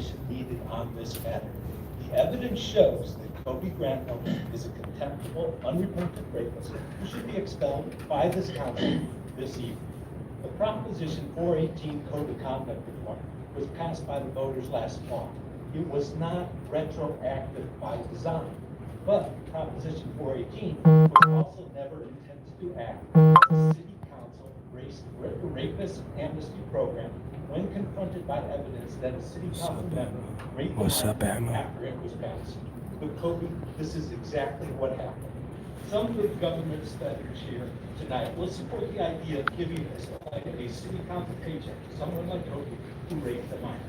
investigation needed on this matter. The evidence shows that Kolby Granville is a contemptible, unrepentant rapist who should be expelled by this council this evening. The Proposition 418 Code of Conduct Reform was passed by the voters last fall. It was not retroactive by design, but Proposition 418 was also never intended to act as a city council rapist amnesty program when confronted by evidence that a city council member raped a minor after it was passed. But Kolby, this is exactly what happened. Some good government studies here tonight will support the idea of giving a city council paycheck to someone like Kolby who raped a minor.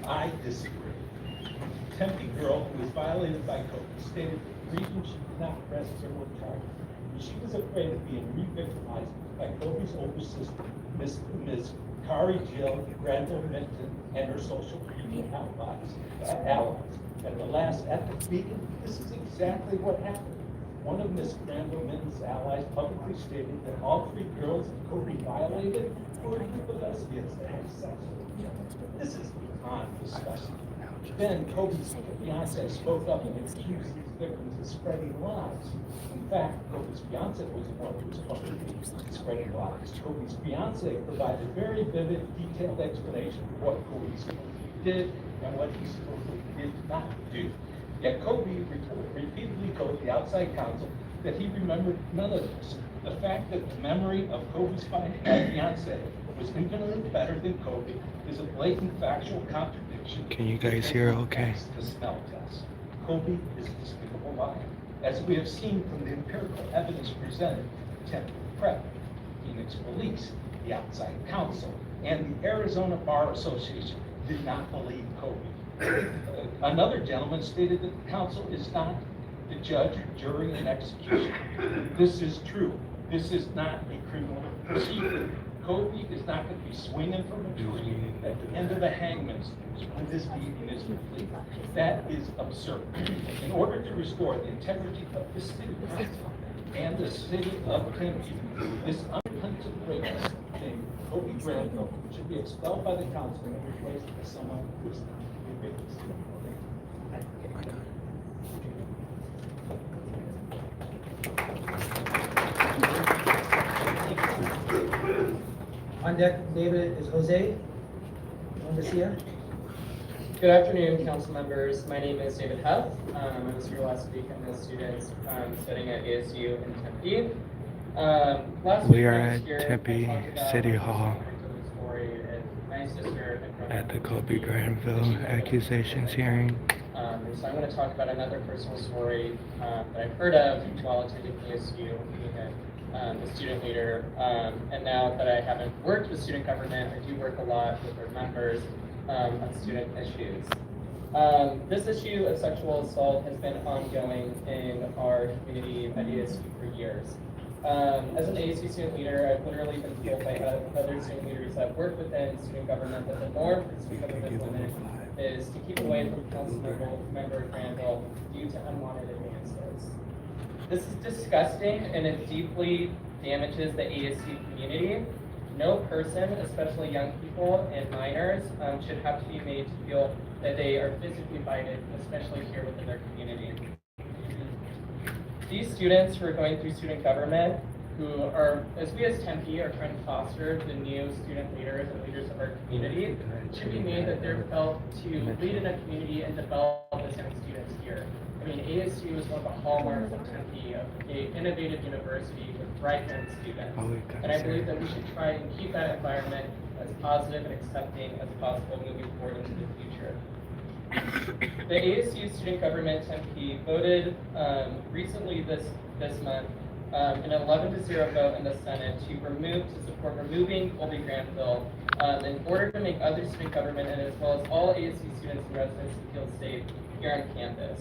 I disagree. A Tempe girl who was violated by Kolby stated that the reason she did not press criminal charges was she was afraid of being re-victimized by Kolby's older sister, Ms. Kari Jill Granville Minton, and her social media allies. At the last ethics meeting, this is exactly what happened. One of Ms. Granville Minton's allies publicly stated that all three girls that Kolby violated were a group of lesbians that had sex with each other. This is beyond discussion. Then Kolby's fiance spoke up and accused these victims of spreading lies. In fact, Kolby's fiance was the one who was publicly spreading lies. Kolby's fiance provided very vivid, detailed explanation of what Kolby did and what he supposedly did not do. Yet Kolby repeatedly told the outside counsel that he remembered none of this. The fact that the memory of Kolby's fiance was infinitely better than Kolby is a blatant factual contradiction. Can you guys hear okay? The smell test. Kolby is a despicable liar. As we have seen from the empirical evidence presented, Tempe Prep, Phoenix Police, the outside counsel, and the Arizona Bar Association did not believe Kolby. Another gentleman stated that the council is not the judge, jury, and execution. This is true. This is not a criminal procedure. Kolby is not going to be swinging from a tree at the end of the hangman's noose when this meeting is complete. That is absurd. In order to restore the integrity of the city council and the city of Tempe, this unrepentant rapist named Kolby Granville should be expelled by the council and replaced by someone who is not a rapist. On deck, David, is Jose Garcia. Good afternoon, council members. My name is David Huff. I was here last week. I'm a student studying at ASU in Tempe. We are at Tempe City Hall at the Kolby Granville Accusations hearing. So I'm going to talk about another personal story that I've heard of while attending ASU, being a student leader. And now that I haven't worked with student government, I do work a lot with our members on student issues. This issue of sexual assault has been ongoing in our community at ASU for years. As an ASU student leader, I've literally been told by other student leaders that work within student government that the norm for student government women is to keep away from council member Granville due to unwanted advances. This is disgusting and it deeply damages the ASU community. No person, especially young people and minors, should have to be made to feel that they are physically violated, especially here within their community. These students who are going through student government, who are, as we as Tempe are trying to foster the new student leaders and leaders of our community, should be made that they're felt to lead in a community and develop as young students here. I mean, ASU is one of the hallmarks of Tempe, of an innovative university with bright young students. And I believe that we should try and keep that environment as positive and accepting as possible moving forward into the future. The ASU Student Government Tempe voted recently this month an 11-0 vote in the Senate to support removing Kolby Granville in order to make other student government and as well as all ASU students and residents feel safe here on campus.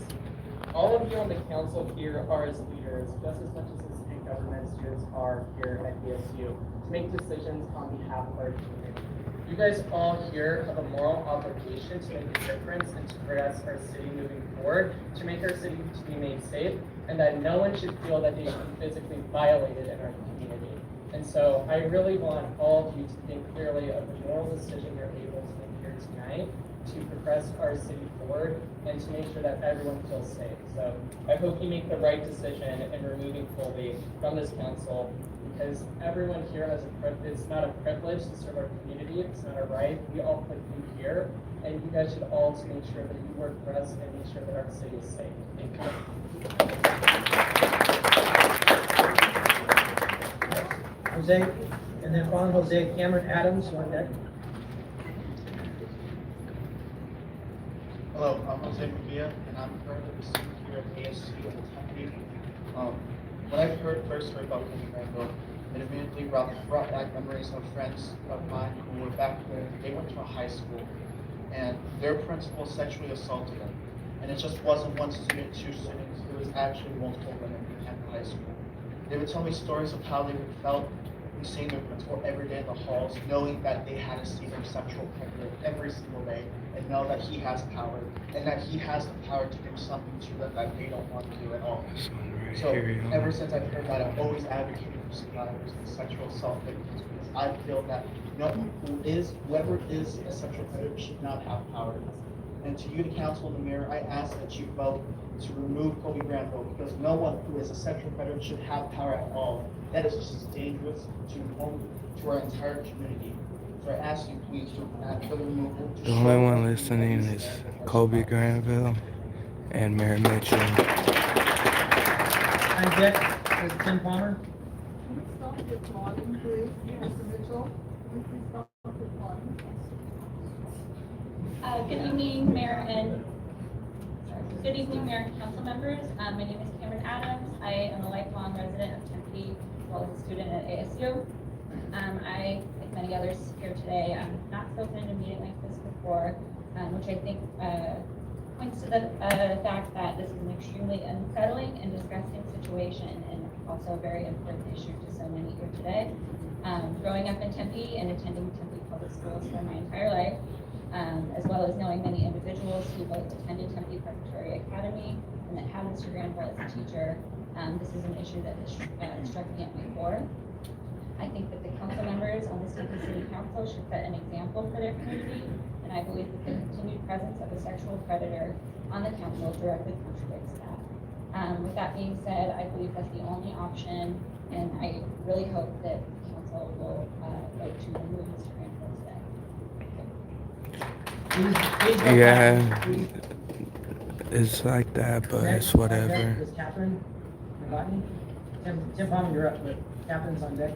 All of you on the council here are as leaders, just as much as the student government students are here at ASU, to make decisions on behalf of our community. You guys all here have a moral obligation to make a difference and to progress our city moving forward, to make our city to be made safe, and that no one should feel that they should be physically violated in our community. And so I really want all of you to think clearly of the moral decision you're able to make here tonight, to progress our city forward and to make sure that everyone feels safe. So I hope you make the right decision in removing Kolby from this council, because everyone here has a privilege. It's not a privilege to serve our community. It's not a right. We all put you here, and you guys should all to make sure that you work for us and make sure that our city is safe. Thank you. Jose, and then following Jose, Cameron Adams on deck. Hello, I'm Jose Mejia, and I'm currently the student here at ASU in Tempe. When I first heard about Granville, it immediately brought back memories of friends of mine who were back when they went to a high school, and their principal sexually assaulted them. And it just wasn't one student, two students, it was actually multiple women in Tempe High School. They would tell me stories of how they would felt seeing their principal every day in the halls, knowing that they had to see their sexual predator every single day, and know that he has power, and that he has the power to do something to them that they don't want to do at all. So ever since I've heard that, I've always advocated for survivors and sexual assault victims, because I feel that whoever is a sexual predator should not have power. And to you, the council and the mayor, I ask that you vote to remove Kolby Granville, because no one who is a sexual predator should have power at all. That is just dangerous to our entire community. So I ask you please to act for the removal. The only one listening is Kolby Granville and Mayor Mitchell. On deck is Tim Palmer. Good morning, please, Mr. Mitchell. Good morning. Good evening, Mayor and Council members. My name is Cameron Adams. I am a lifelong resident of Tempe, as well as a student at ASU. I, like many others here today, I'm not spoken in a meeting like this before, which I think points to the fact that this is an extremely unsettling and disgusting situation, and also a very important issue to so many here today. Growing up in Tempe and attending Tempe public schools for my entire life, as well as knowing many individuals who both attended Tempe Preparatory Academy and that had Mr. Granville as a teacher, this is an issue that has struck me at my core. I think that the council members on the Tempe City Council should set an example for their community, and I believe that the continued presence of a sexual predator on the council directly contradicts that. With that being said, I believe that's the only option, and I really hope that council will vote to remove Mr. Granville today. Yeah, it's like that, but it's whatever. Is Catherine Novotny? Tim Palmer, you're up, but Catherine's on deck.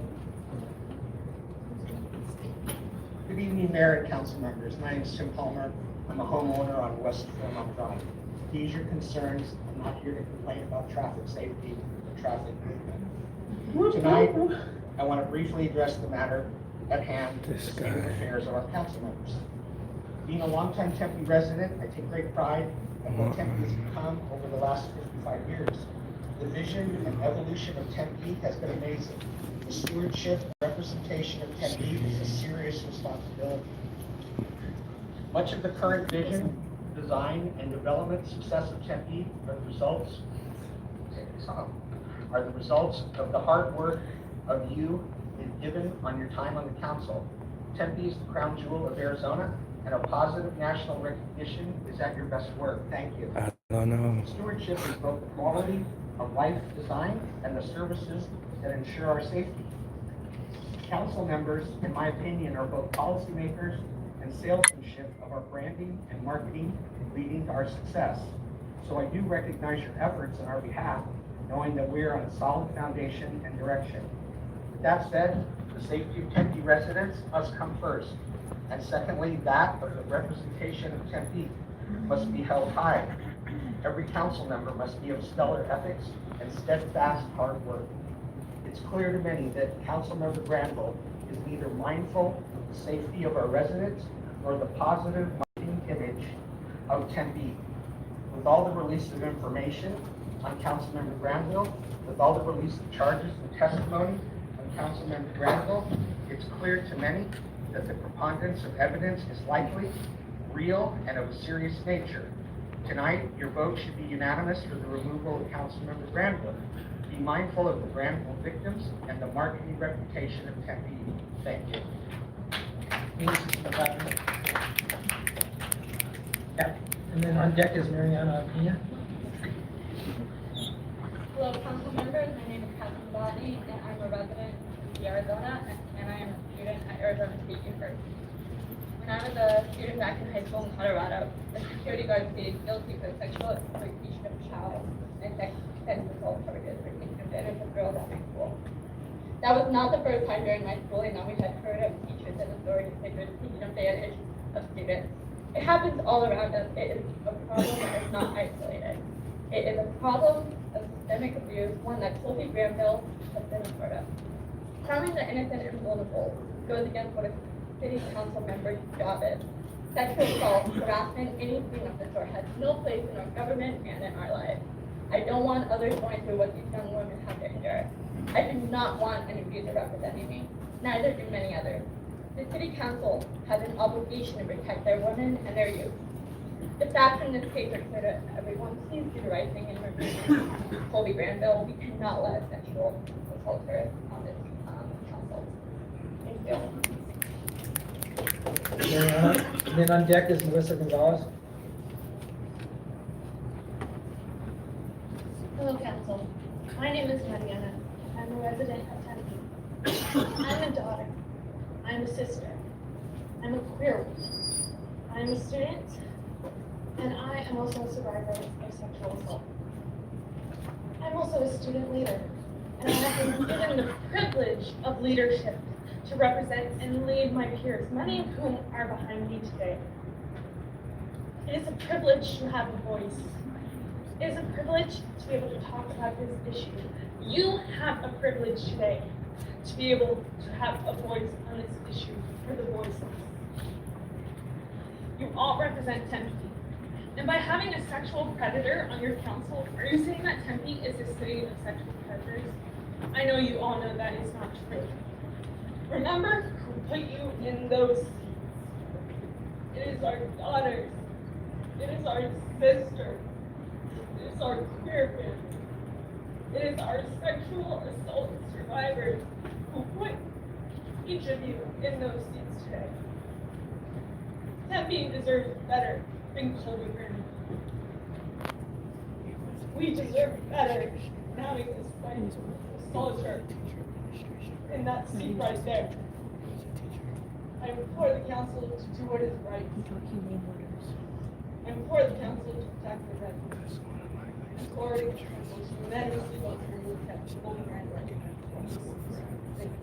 Good evening, Mayor and council members. My name is Tim Palmer. I'm a homeowner on West Fairmont Drive. These are concerns. I'm not here to complain about traffic safety or traffic movement. Tonight, I want to briefly address the matter at hand, the state of affairs of our council members. Being a longtime Tempe resident, I take great pride in what Tempe has become over the last 55 years. The vision and evolution of Tempe has been amazing. The stewardship and representation of Tempe is a serious responsibility. Much of the current vision, design, and development success of Tempe are the results of the hard work of you and given on your time on the council. Tempe is the crown jewel of Arizona, and a positive national recognition is at your best work. Thank you. I don't know. Stewardship is both the quality of life design and the services that ensure our safety. Council members, in my opinion, are both policymakers and salesmanship of our branding and marketing leading to our success. So I do recognize your efforts on our behalf, knowing that we are on a solid foundation and direction. With that said, the safety of Tempe residents must come first. And secondly, that of the representation of Tempe must be held high. Every council member must be of stellar ethics and steadfast hard work. It's clear to many that Councilmember Granville is neither mindful of the safety of our residents nor the positive marketing image of Tempe. With all the release of information on Councilmember Granville, with all the release of charges and testimony on Councilmember Granville, it's clear to many that the preponderance of evidence is likely, real, and of a serious nature. Tonight, your vote should be unanimous for the removal of Councilmember Granville. Be mindful of the Granville victims and the marketing reputation of Tempe. Thank you. Yeah, and then on deck is Mariana Pena. Hello, council members. My name is Catherine Blatney, and I'm a resident of Arizona, and I am a student at Arizona State University. When I was a student back in high school in Colorado, a security guard pleaded guilty for sexual exploitation of a child and sex assault charges for taking advantage of girls at my school. That was not the first time during my schooling that we had heard of teachers and authority figures taking advantage of students. It happens all around us. It is a problem that is not isolated. It is a problem of systemic abuse, one that Kolby Granville has been a part of. Harming the innocent and vulnerable goes against what a city council member's job is. Sexual assault, harassment, anything of the sort has no place in our government and in our lives. I don't want others going through what these young women have to endure. I do not want an abuser representing me. Neither do many others. The city council has an obligation to protect their women and their youth. The facts in this case are clear to everyone. Please do the right thing and remove Kolby Granville. We cannot let a sexual assaulter on this council. Thank you. Mariana, and then on deck is Melissa Gonzalez. Hello, Council. My name is Mariana. I'm a resident of Tempe. I'm a daughter. I'm a sister. I'm a queer woman. I'm a student, and I am also a survivor of sexual assault. I'm also a student leader, and I have been given the privilege of leadership to represent and lead my peers, many of whom are behind me today. It is a privilege to have a voice. It is a privilege to be able to talk about this issue. You have a privilege today to be able to have a voice on this issue for the voiceless. You all represent Tempe. And by having a sexual predator on your council, are you saying that Tempe is a city of sexual predators? I know you all know that is not true. Remember who put you in those seats. It is our daughters. It is our sisters. It is our queer families. It is our sexual assault survivors who put each of you in those seats today. Tempe deserves better than Kolby Granville. We deserve better than having this sexual assaulter in that seat right there. I implore the council to do what is right. I implore the council to protect the residents. I implore the council to unanimously vote to remove Kolby Granville. Thank you.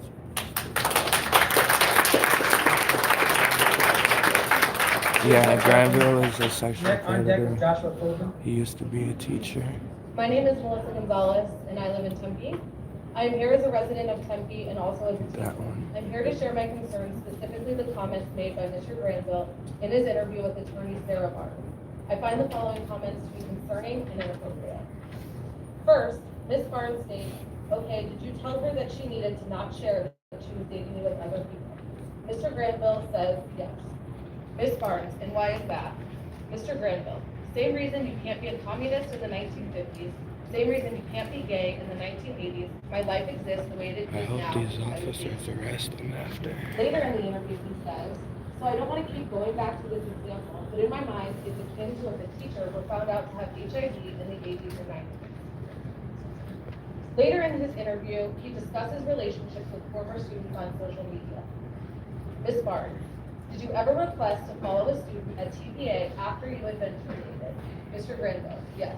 Yeah, Granville is a sexual On deck is predator. Joshua Colby. He used to be a teacher. My name is Melissa Gonzalez, and I live in Tempe. I am here as a resident of Tempe and also as a teacher. That one. I'm here to share my concerns, specifically the comments made by Mr. Granville in his interview with attorney Sarah Barnes. I find the following comments to be concerning and inappropriate. First, Ms. Barnes states, okay, did you tell her that she needed to not share that she was dating you with other people? Mr. Granville says yes. Ms. Barnes, and why is that? Mr. Granville, same reason you can't be a communist in the 1950s, same reason you can't be gay in the 1980s. My life exists the way it I is hope now. these because I was officers gay. arrest him after. Later in the interview, he says, so I don't want to keep going back to this example, but in my mind, it's akin to if a teacher were found out to have HIV in the 80s or 90s. Later in his interview, he discusses relationships with former students on social media. Ms. Barnes, did you ever request to follow a student at TPA after you had been terminated? Mr. Granville, yes.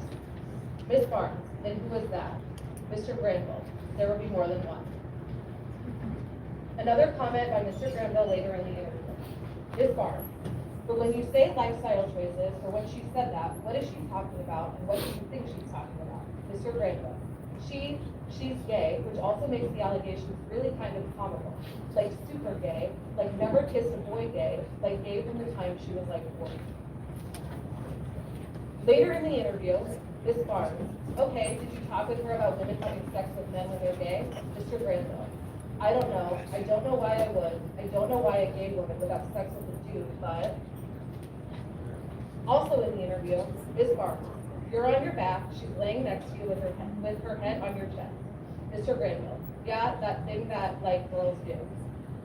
Ms. Barnes, and who was that? Mr. Granville, there will be more than one. Another comment by Mr. Granville later in the interview. Ms. Barnes, but when you say lifestyle choices, or when she said that, what is she talking about, and what do you think she's talking about? Mr. Granville, she's gay, which also makes the allegations really kind of comical. Like super gay, like never kissed a boy gay, like gay from the time she was like 40. Later in the interview, Ms. Barnes, okay, did you talk with her about women having sex with men when they're gay? Mr. Granville, I don't know. I don't know why I would. I don't know why a gay woman would have sex with a dude, but... Also in the interview, Ms. Barnes, you're on your back, she's laying next to you with her head on your chest. Mr. Granville, yeah, that thing that, like, girls do.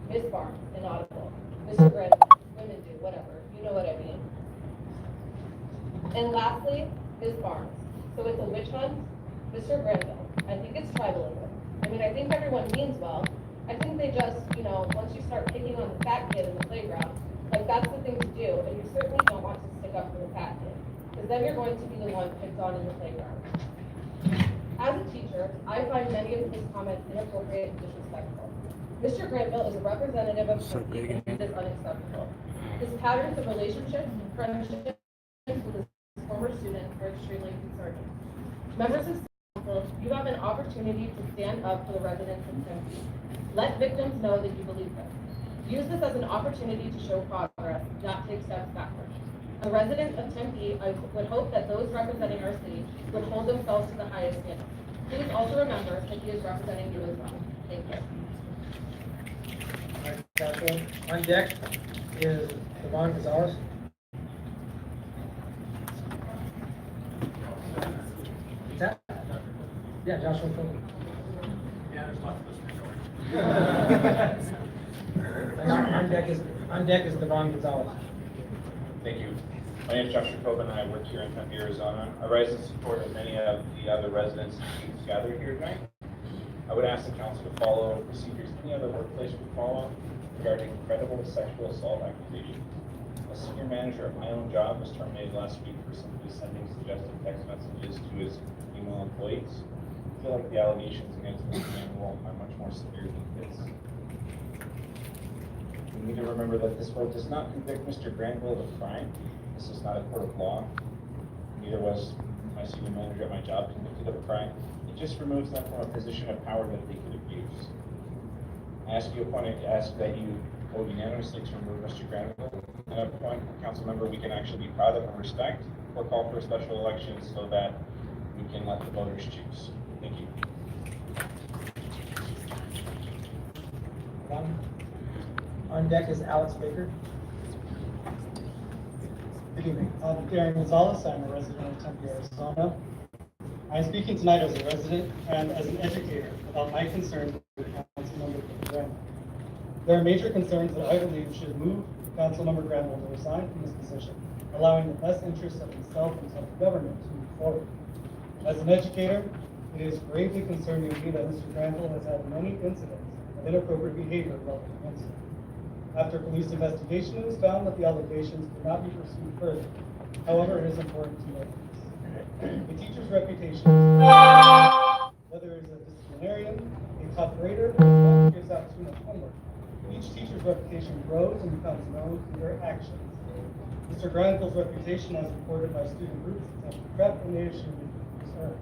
Ms. Barnes, inaudible. Mr. Granville, women do, whatever, you know what I mean. And lastly, Ms. Barnes. So it's a witch hunt, Mr. Granville. I think it's tribalism. I mean, I think everyone means well. I think they just, once you start picking on the fat kid in the playground, like that's the thing to do, and you certainly don't want to stick up for the fat kid, because then you're going to be the one picked on in the playground. As a teacher, I find many of his comments inappropriate and disrespectful. Mr. Granville is a representative of Turkey, and it is unacceptable. His patterns of relationships and friendships with his former students are extremely concerning. Members of council, you have an opportunity to stand up for the residents of Tempe. Let victims know that you believe them. Use this as an opportunity to show progress, not take steps backward. A resident of Tempe, I would hope that those representing our city would hold themselves to the highest standard. Please also remember that he is representing you as well. Thank you. All right, Council. On deck is Devon Gonzalez. What's that? Yeah, Joshua Kolby. Yeah, there's lots of us On deck is Devon Gonzalez. Thank you. My name is Joshua Kolby and I work here in Tempe, Arizona. I rise in support of many of the other residents and students gathered here tonight. I would ask the council to follow procedures any other workplace would follow regarding credible sexual assault accusations. A senior manager at my own job was terminated last week for simply sending suggestive text messages to his female employees. I feel like the allegations against Mr. Granville are much more severe than this. We need to remember that this vote does not convict Mr. Granville of a crime. This is not a court of law. Neither was my senior manager at my job convicted of a crime. It just removes them from a position of power that they could abuse. I ask that you vote unanimously to remove Mr. Granville and appoint a council member we can actually be proud of and respect, or call for a special election so that we can let the voters choose. Thank you. On deck is Alex Baker. Good evening. I'm Darren Gonzalez. I'm a resident of Tempe, Arizona. I'm speaking tonight as a resident and as an educator about my concerns with Councilmember Granville. There are major concerns that I believe should move Councilmember Granville to resign from his position, allowing the best interests of himself and self-government to move forward. As an educator, it is gravely concerning to me that Mr. Granville has had many incidents of inappropriate behavior relevant against him. After police investigation, it was found that the allegations could not be pursued further. However, it is important to note this. A teacher's reputation, whether it's a disciplinarian, a top grader, or someone who gives out too much homework, each teacher's reputation grows and becomes known through their actions. Mr. Granville's reputation, as reported by student groups, is prep and the issue is earned.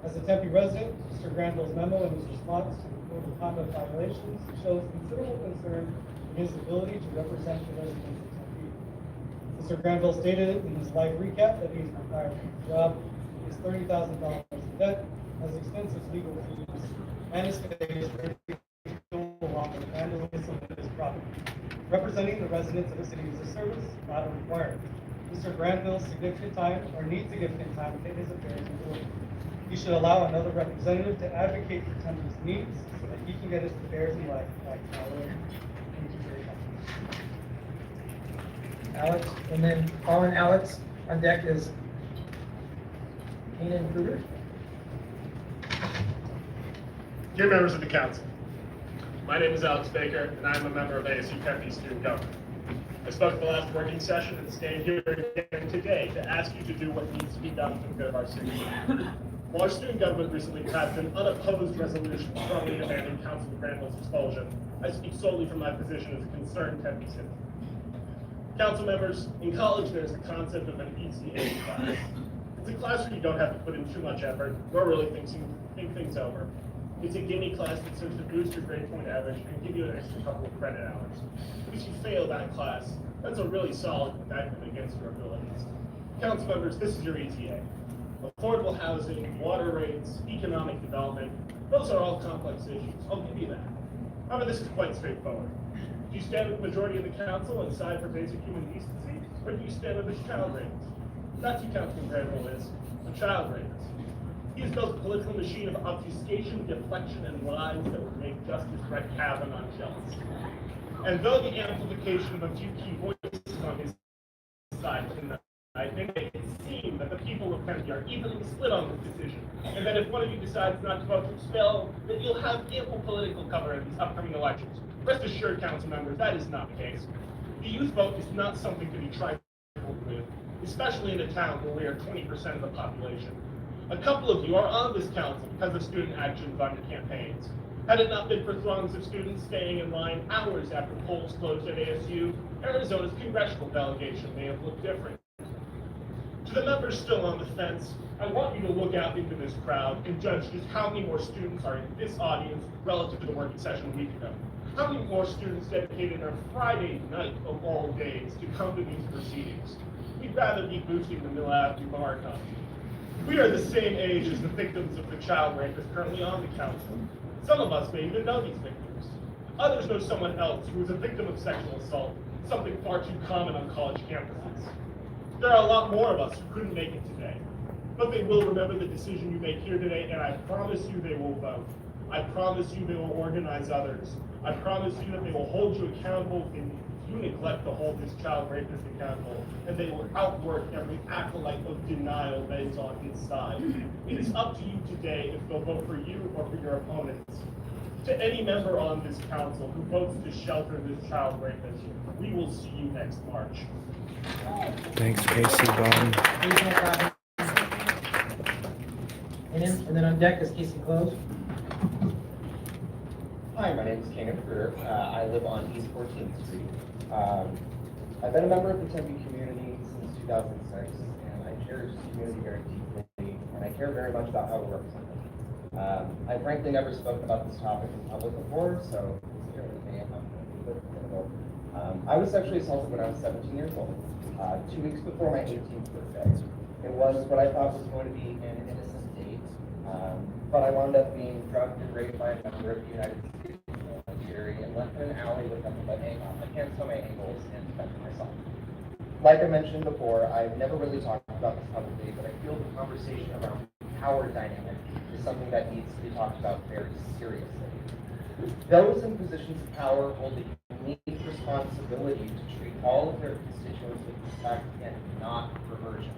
As a Tempe resident, Mr. Granville's memo and his response to the code of conduct violations shows considerable concern in his ability to represent the residents of Tempe. Mr. Granville stated in his life recap that he is retired from his job, he is $30,000 in debt, has extensive legal fees, and is faced along with vandalism of his property. Representing the residents of the city is a service, not a requirement. Mr. Granville's significant time, or needs significant time, to get his affairs in order. He should allow another representative to advocate for Tempe's needs so that he can get his affairs in life back in order. Thank you very much. Alex, and then following Alex on deck is Keenan Kruger. Dear members of the council, my name is Alex Baker, and I'm a member of ASU Tempe Student Government. I spoke at the last working session and stand here again today to ask you to do what needs to be done for the good of our city. While our student government recently passed an unopposed resolution strongly demanding Councilman Granville's expulsion, I speak solely from my position as a concerned Tempe citizen. Council members, in college there's the concept of an ECA class. It's a class where you don't have to put in too much effort, nor really think things over. It's a gimme class that serves to boost your grade point average and give you an extra couple of credit hours. If you fail that class, that's a really solid indictment against your abilities. Council members, this is your ETA. Affordable housing, water rates, economic development, those are all complex issues. I'll give you that. However, this is quite straightforward. Do you stand with the majority of the council and side for basic human decency, or do you stand with the child rapist? That's who Councilman Granville is, a child rapist. He has built a political machine of obfuscation, deflection, and lies that would make Justice Brett Kavanaugh jealous. And though the amplification of a few key voices on his side tonight, I think it's Tempe are evenly split on this decision, and that if one of you decides not to vote to expel, that you'll have ample political cover in these upcoming elections. Rest assured, council members, that is not the case. The youth vote is not something to be trifled with, especially in a town where we are 20% of the population. A couple of you are on this council because of student actions on your campaigns. Had it not been for throngs of students staying in line hours after polls closed at ASU, Arizona's congressional delegation may have looked different. To the members still on the fence, I want you to look out into this crowd and judge just how many more students are in this audience relative to the working session a week ago. How many more students dedicated their Friday night of all days to come to these proceedings? We'd rather be boosting the Mill Avenue bar economy. We are the same age as the victims of the child rapist currently on the council. Some of us may even know these victims. Others know someone else who was a victim of sexual assault, something far too common on college campuses. There are a lot more of us who couldn't make it today, but they will remember the decision you make here today, and I promise you they will vote. I promise you they will organize others. I promise you that they will hold you accountable if you neglect to hold this child rapist accountable, and they will outwork every acolyte of denial that is on his side. It is up to you today if they'll vote for you or for your opponents. To any member on this council who votes to shelter this child rapist, we will see you next March. Thanks, Casey Bond. And then on deck is Casey Close. Hi, my name is Kanan Freer. I live on East 14th Street. I've been a member of the Tempe community since 2006, and I cherish this community very deeply, and I care very much about how we're represented. I frankly never spoken about this topic in public before, so this year may have been difficult. I was sexually assaulted when I was 17 years old, 2 weeks before my 18th birthday. It was what I thought was going to be an innocent date, but I wound up being drugged and raped by a member of the United States military and left in an alley with nothing but I can't sew my ankles and defend myself. Like I mentioned before, I've never really talked about this publicly, but I feel the conversation around power dynamic is something that needs to be talked about very seriously. Those in positions of power hold a unique responsibility to treat all of their constituents with respect and not perversion.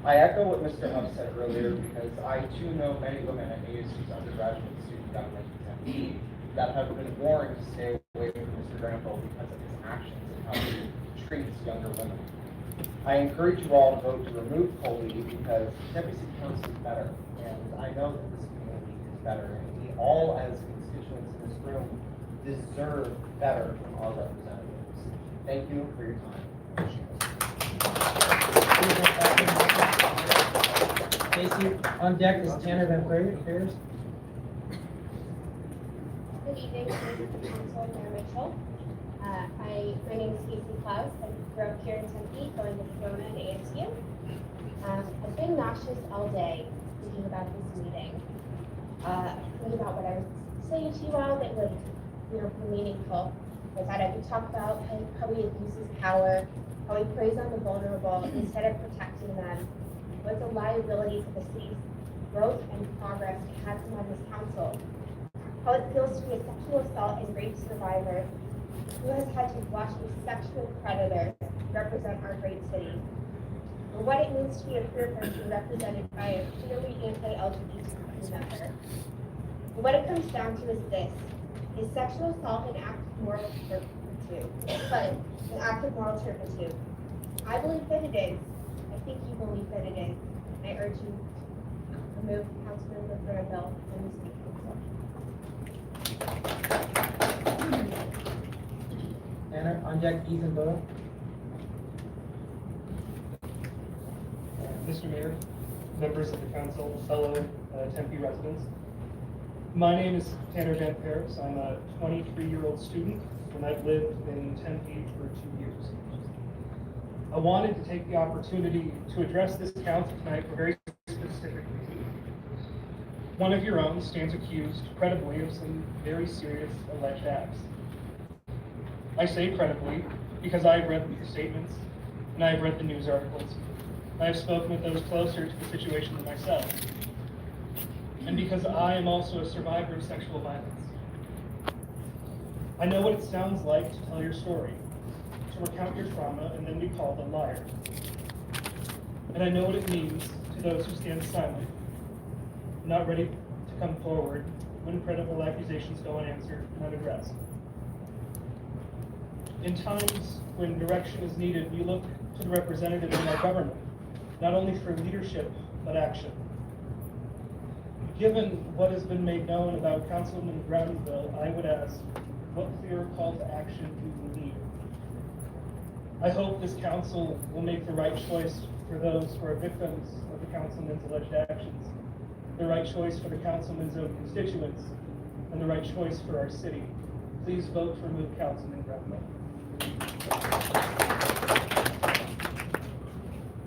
I echo what Mr. Huff said earlier because I too know many women at ASU's undergraduate student government Tempe that have been warned to stay away from Mr. Granville because of his actions and how he treats younger women. I encourage you all to vote to remove Kolby because Tempe City Council is better, and I know that this community is better, and we all as constituents in this room deserve better from our representatives. Thank you for your time. Casey, on deck is Tanner Van Fairs. Good evening, members of the council, Mayor Mitchell. My name is Casey Klaus. I grew up here in Tempe, going to Corona and ASU. I've been nauseous all day thinking about this meeting. Thinking about what I was saying to you all that would, be meaningful. I thought I could talk about how he abuses power, how he preys on the vulnerable instead of protecting them. What's a liability to the city's growth and progress to have him on this council. How it feels to be a sexual assault and rape survivor who has had to watch a sexual predator represent our great city. Or what it means to be a queer person represented by a clearly anti-LGBT member. And what it comes down to is this. Is sexual assault an act of moral turpitude? An act of moral turpitude. I believe that it is. I think you believe that it is. I urge you to remove Councilmember Granville from the city council. Tanner, on deck, Ethan Boyle. Mr. Mayor, members of the council, fellow Tempe residents. My name is Tanner Van Paris. I'm a 23-year-old student, and I've lived in Tempe for 2 years. I wanted to take the opportunity to address this council tonight for a very specific reason. One of your own stands accused, credibly, of some very serious alleged acts. I say credibly because I have read the statements, and I have read the news articles. I have spoken with those closer to the situation than myself. And because I am also a survivor of sexual violence. I know what it sounds like to tell your story, to recount your trauma, and then be called a liar. and I know what it means to those who stand silent, not ready to come forward when credible accusations go unanswered and unaddressed. In times when direction is needed, we look to the representatives in our government, not only for leadership, but action. Given what has been made known about Councilman Granville, I would ask, what clear call to action do we need? I hope this council will make the right choice for those who are victims of the councilman's alleged actions, the right choice for the councilman's own constituents, and the right choice for our city. Please vote to remove Councilman Granville.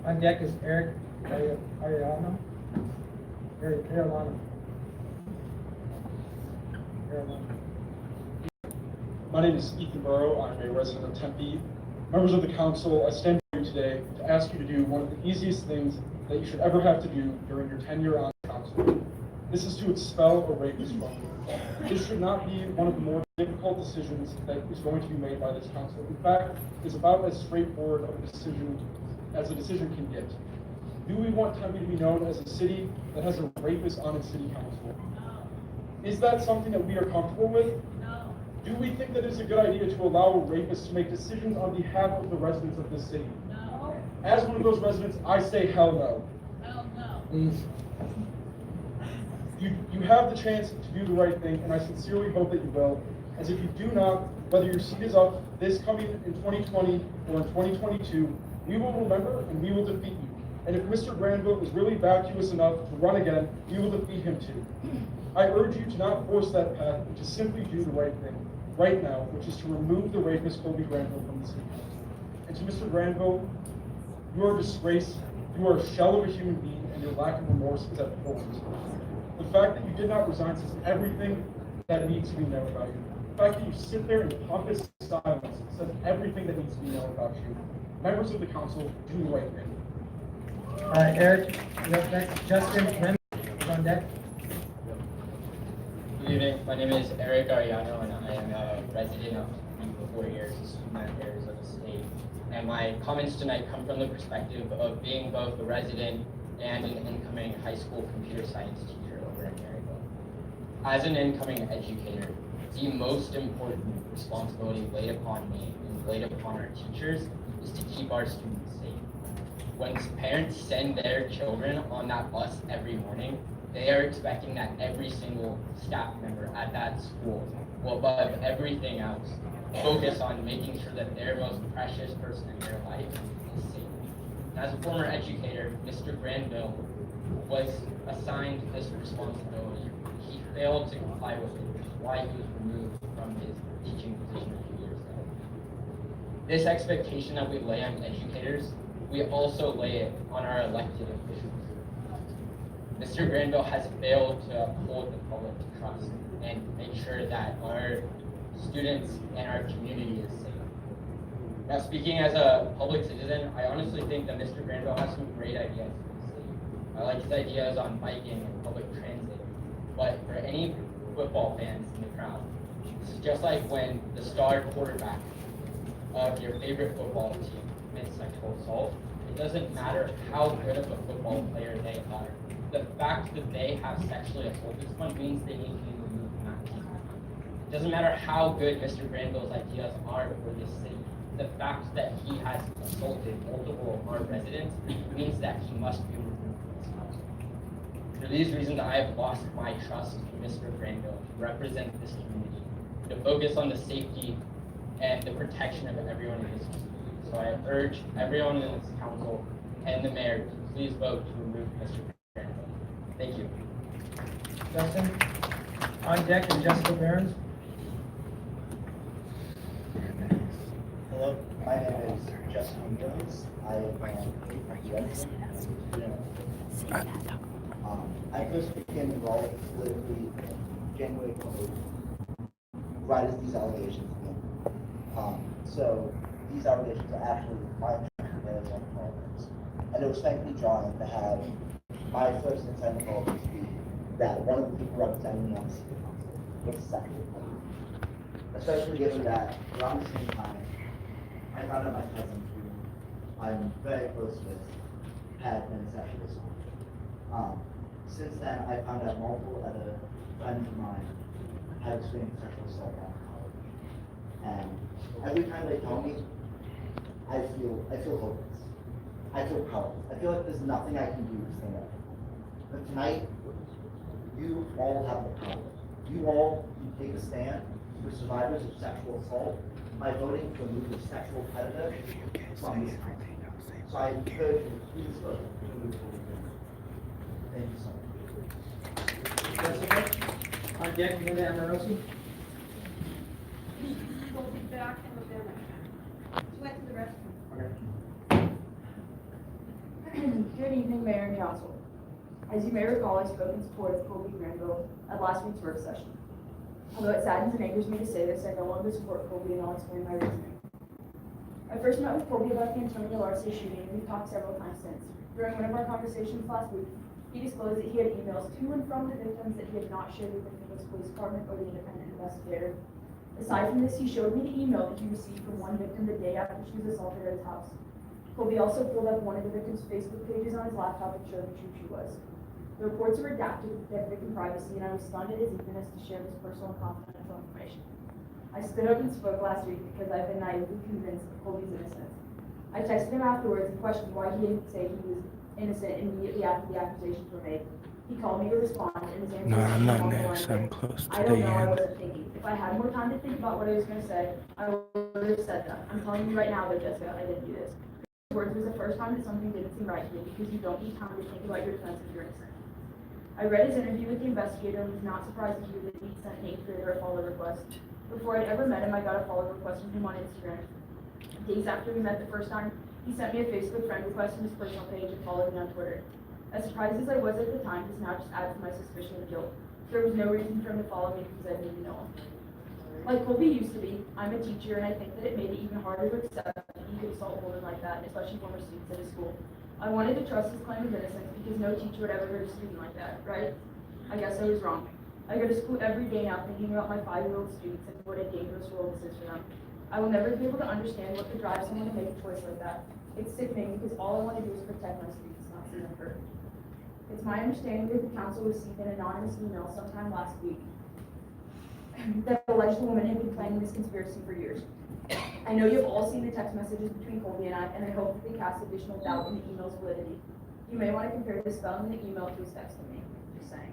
On deck is Eric Ariano. Carolina. My name is Ethan Burrow. I'm a resident of Tempe. Members of the council, I stand here today to ask you to do one of the easiest things that you should ever have to do during your tenure on council. This is to expel a rapist from you. This should not be one of the more difficult decisions that is going to be made by this council. In fact, it's about as straightforward of a decision as a decision can get. Do we want Tempe to be known as a city that has a rapist on its city council? No. Is that something that we are comfortable with? No. Do we think that it's a good idea to allow rapists to make decisions on behalf of the residents of this city? No. As one of those residents, I say hell no. Hell no. You have the chance to do the right thing, and I sincerely hope that you will. As if you do not, whether your seat is up this coming in 2020 or in 2022, we will remember and we will defeat you. And if Mr. Granville is really vacuous enough to run again, we will defeat him too. I urge you to not force that path, but to simply do the right thing right now, which is to remove the rapist Kolby Granville from the city council. And to Mr. Granville, you are a disgrace, you are a shell of a human being, and your lack of remorse is abhorrent. The fact that you did not resign says everything that needs to be known about you. The fact that you sit there in pompous silence says everything that needs to be known about you. Members of the council, do the right thing. Eric, you're up next. Justin Lim is on deck. Good evening. My name is Eric Ariano, and I am a resident of Tempe for 4 years, a student at Arizona State. And my comments tonight come from the perspective of being both a resident and an incoming high school computer science teacher over in Granville. As an incoming educator, the most important responsibility laid upon me and laid upon our teachers is to keep our students safe. When parents send their children on that bus every morning, they are expecting that every single staff member at that school will, above everything else, focus on making sure that their most precious person in their life is safe. As a former educator, Mr. Granville was assigned this responsibility. He failed to comply with it, which is why he was removed from his teaching position a few years ago. This expectation that we lay on educators, we also lay it on our elected officials. Mr. Granville has failed to uphold the public trust and make sure that our students and our community is safe. Now, speaking as a public citizen, I honestly think that Mr. Granville has some great ideas for the city. I like his ideas on biking and public transit, but for any football fans in the crowd, this is just like when the star quarterback of your favorite football team commits sexual assault. It doesn't matter how good of a football player they are. The fact that they have sexually assaulted someone means they need to be removed from that team. It doesn't matter how good Mr. Granville's ideas are for this city. The fact that he has assaulted multiple of our residents means that he must be removed from this council. For these reasons, I have lost my trust in Mr. Granville to represent this community, to focus on the safety and the protection of everyone in this community. So I urge everyone in this council and the mayor to please vote to remove Mr. Granville. Thank you. Justin. On deck is Jessica Barons. Hello, my name is Justin Jones. I am a resident. I first became involved politically in January 20th, right as these allegations began. So these allegations are actually my Arizona politics. And it was thankfully drawn to have my first intent in politics be that one of the people representing me on the city council was second. Especially given that around the same time, I found out my cousin, who I'm very close with, had been sexually assaulted. Since then, I found out multiple other friends of mine have experienced sexual assault at college. And every time they tell me, I feel hopeless. I feel powerless. I feel like there's nothing I can do to stand up. But tonight, you all have the power. You all can take a stand for survivors of sexual assault by voting to remove the sexual predator from this country. So I encourage you, please vote to remove the Thank you so much. On deck, Linda Amorosi. We'll be back in a minute. She went to the restroom. Good evening, Mayor and Council. As you may recall, I spoke in support of Kolby Granville at last week's work session. Although it saddens and angers me to say this, I no longer support Kolby, and I'll explain my reasoning. I first met with Kolby about the Antonio Larce shooting, and we've talked several times since. During one of our conversations last week, he disclosed that he had emails to and from the victims that he had not shared with the Phoenix Police Department or the independent investigator. Aside from this, he showed me the email that he received from one victim the day after she was assaulted at his house. Kolby also pulled up one of the victim's Facebook pages on his laptop and showed how true she was. The reports are redacted to protect victim privacy, and I was stunned at his eagerness to share this personal and confidential information. I stood up and spoke last week because I've been naively convinced of Kolby's innocence. I texted him afterwards and questioned why he didn't say he was innocent immediately after the accusations were made. He called me to respond, and his answer No, I'm not along the next. lines I'm of, close to I don't the know, I end. wasn't thinking. If I had more time to think about what I was going to say, I would have said that. I'm telling you right now though, Jessica, I didn't do this. Words was the first time that something didn't seem right to me because you don't need time to think about your defense if you're innocent. I read his interview with the investigator and was not surprised to hear that he sent Nate Creator a follow request. Before I'd ever met him, I got a follow request from him on Instagram. Days after we met the first time, he sent me a Facebook friend request from his personal page and followed me on Twitter. As surprised as I was at the time, this now just adds to my suspicion of guilt. There was no reason for him to follow me because I didn't know him. Like Kolby used to be, I'm a teacher, and I think that it made it even harder to accept that he could assault a woman like that, especially former students at his school. I wanted to trust his claim of innocence because no teacher would ever hurt a student like that, right? I guess I was wrong. I go to school every day now thinking about my 5-year-old students and what a dangerous role this is for them. I will never be able to understand what could drive someone to make a choice like that. It's sickening because all I want to do is protect my students, not see them hurt. It's my understanding that the council received an anonymous email sometime last week that alleged the woman had been planning this conspiracy for years. I know you've all seen the text messages between Kolby and I hope that they cast additional doubt in the email's validity. You may want to compare the spelling of the email to his text to me, just saying.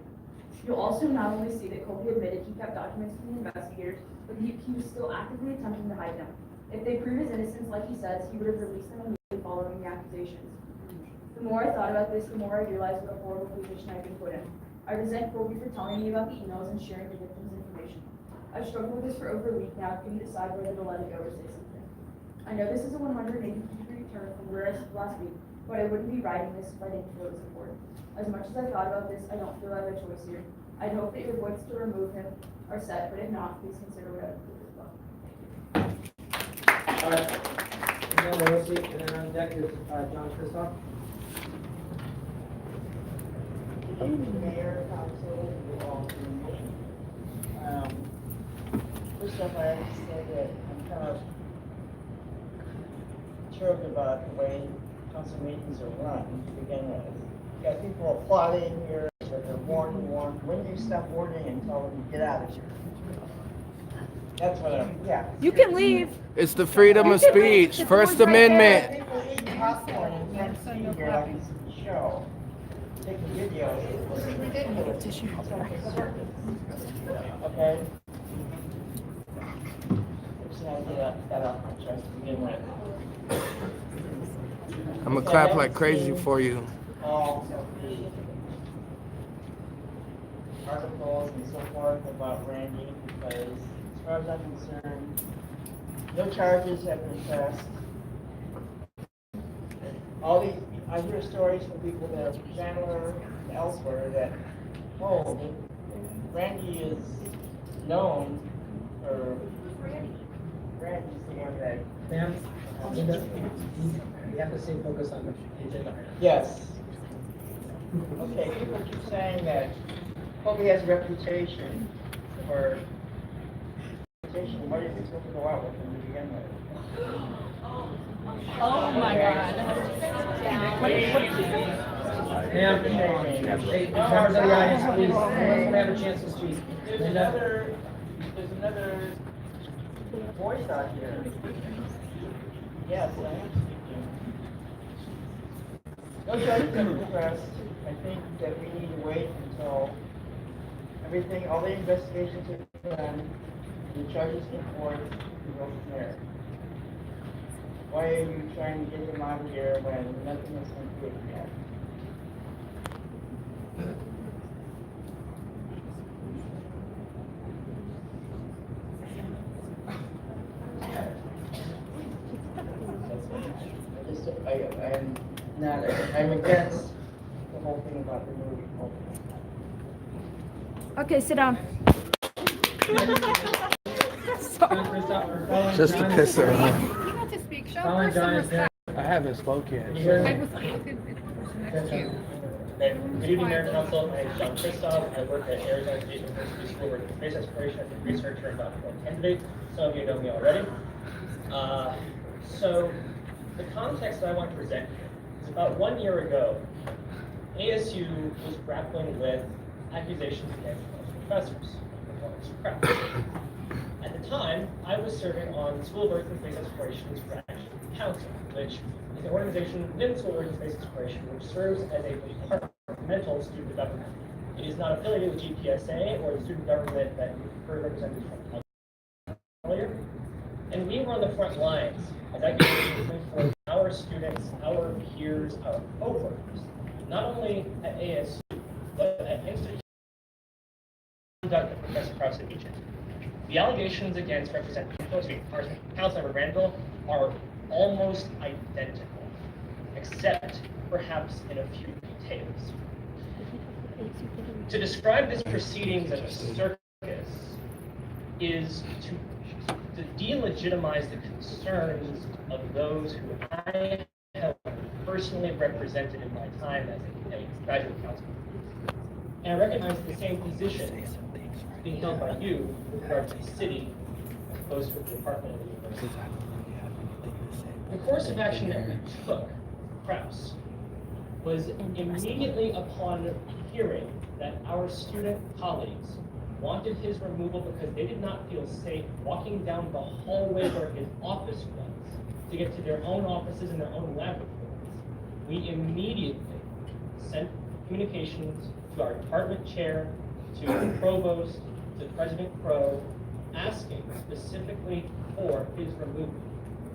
You'll also not only see that Kolby admitted he kept documents from the investigators, but he was still actively attempting to hide them. If they prove his innocence like he says, he would have released them immediately following the accusations. The more I thought about this, the more I realized what a horrible position I've been put in. I resent Kolby for telling me about the emails and sharing the victim's information. I've struggled with this for over a week now, couldn't decide whether to let it go or say something. I know this is a 180-degree turn from where I stood last week, but I wouldn't be writing this if I didn't feel its support. As much as I thought about this, I don't feel I have a choice here. I'd hope that your votes to remove him are set, but if not, please consider what I would do as well. All right. Linda Amorosi, and then on deck is John Kristoff. Good evening, Mayor, Council, you all. First off, I have to say that I'm kind of perturbed about the way council meetings are run to begin with. You got people applauding here, that they're warning. When do you stop warning and tell them to get out of here? That's what I'm, yeah. You can leave. It's the freedom of speech, First Amendment. People eating popcorn and can't see here like it's a show. Taking videos. It's ridiculous. It's like a circus. Okay? Just had to get that off my chest to begin with. I'm gonna clap like crazy for you. All of the articles and so forth about Randy, because as far as I'm concerned, no charges have been pressed. All these, I hear stories from people that are from Chandler and elsewhere that, oh, Randy is known for, Randy's the one that. Ma'am, Linda, you have to stay focused on the agenda. Yes. Okay, people keep saying that Kolby has a reputation for, what do you think supposed to go out with him to begin with? Oh my God. What did she say? Ma'am, hey, members of the audience, please, let's have a chance to speak. There's another Voice out here. Yes, I am speaking. No judgment of the press. I think that we need to wait until everything, all the investigations are done, the charges come forth, and go from there. Why are you trying to get them out of here when nothing has been proven yet? I'm against the whole thing about the movie. Okay, sit down. Just to piss her off. You got to speak. Show Colin her some John is respect. I haven't spoken Can you yet. hear I me? was looking next to you. Good evening, Mayor and Council. My name is John Christoph. I work at Arizona State University School of Space Exploration as a researcher and doctoral candidate. Some of you know me already. So the context that I want to present here is about 1 year ago, ASU was grappling with accusations against professors of performance crap. At the time, I was serving on the School of Earth and Space Exploration's Branch Council, which is an organization within the School of Earth and Space Exploration which serves as a departmental student government. It is not affiliated with GPSA or the student government that you heard represented from earlier. And we were on the front lines as accusations for our students, our peers, our coworkers, not only at ASU, but at institutions conduct that Professor Krause had mentioned. The allegations against Councilmember Granville are almost identical, except perhaps in a few details. To describe this proceedings as a circus is to delegitimize the concerns of those who I have personally represented in my time as a graduate counselor. And I recognize the same position being held by you with regard to the city as opposed to the department of the university. The course of action that we took, Krause, was immediately upon hearing that our student colleagues wanted his removal because they did not feel safe walking down the hallway where his office was to get to their own offices and their own laboratories. We immediately sent communications to our department chair, to the provost, to President Crow, asking specifically for his removal,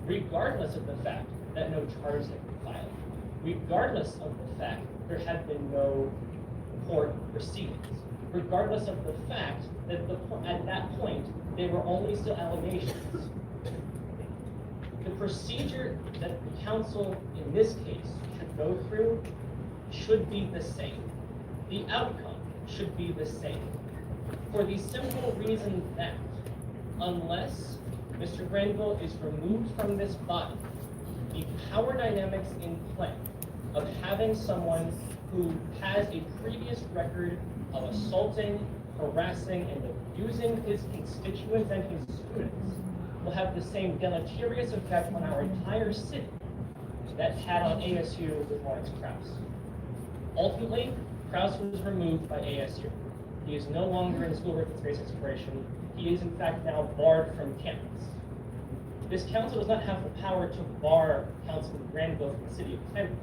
regardless of the fact that no charges had been filed, regardless of the fact there had been no court proceedings, regardless of the fact that at that point they were only still allegations. The procedure that the council in this case should go through should be the same. The outcome should be the same. For the simple reason that unless Mr. Granville is removed from this body, the power dynamics in play of having someone who has a previous record of assaulting, harassing, and abusing his constituents and his students will have the same deleterious effect on our entire city that had on ASU with Lawrence Krause. Ultimately, Krause was removed by ASU. He is no longer in the School of Earth and Space Exploration. He is in fact now barred from campus. This council does not have the power to bar Councilman Granville from the city of Tempe,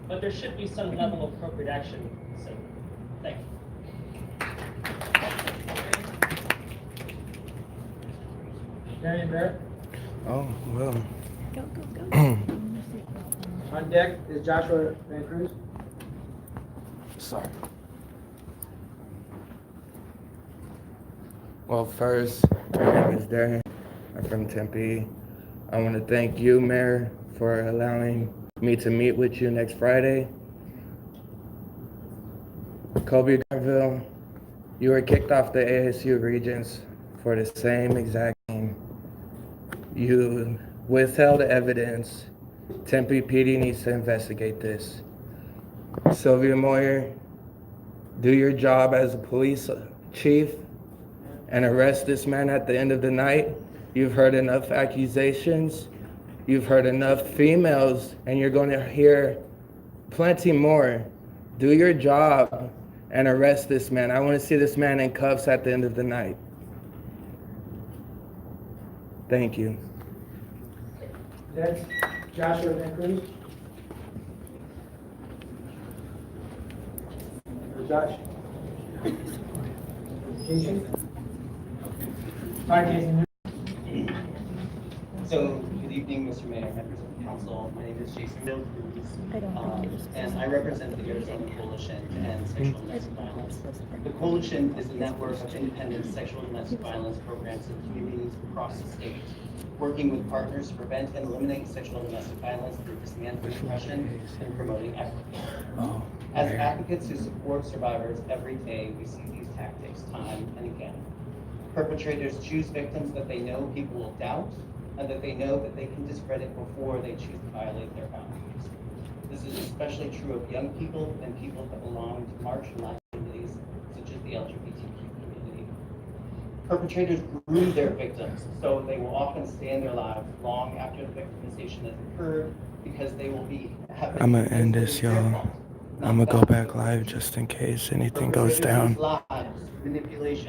but there should be some level of appropriate action. So, thank you. Darian Barrett. Oh, well. On deck is Joshua Van Cruz. Sorry. Well, first, my name is Darian. I'm from Tempe. I want to thank you, Mayor, for allowing me to meet with you next Friday. Kolby, Granville, you were kicked off the ASU Regents for the same exact thing. You withheld evidence. Tempe PD needs to investigate this. Sylvia Moyer, do your job as a police chief and arrest this man at the end of the night. You've heard enough accusations. You've heard enough females, and you're going to hear plenty more. Do your job and arrest this man. I want to see this man in cuffs at the end of the night. Thank you. Next, Joshua Van Cruz. Josh. Jason. Hi, Jason. So, good evening, Mr. Mayor, members of the council. My name is Jason Cruz, and I represent the Arizona Coalition to End Sexual Domestic Violence. The Coalition is a network of independent sexual domestic violence programs in communities across the state, working with partners to prevent and eliminate sexual domestic violence through dismantling repression and promoting equity. As advocates who support survivors every day, we see these tactics time and again. Perpetrators choose victims that they know people will doubt, and that they know that they can discredit before they choose to violate their boundaries. This is especially true of young people and people that belong to marginalized communities, such as the LGBTQ community. Perpetrators groom their victims, so they will often stay in their lives long after the victimization has occurred, because they will I'm gonna end this, y'all. I'm gonna go back live just in case anything goes down. Lies, manipulation,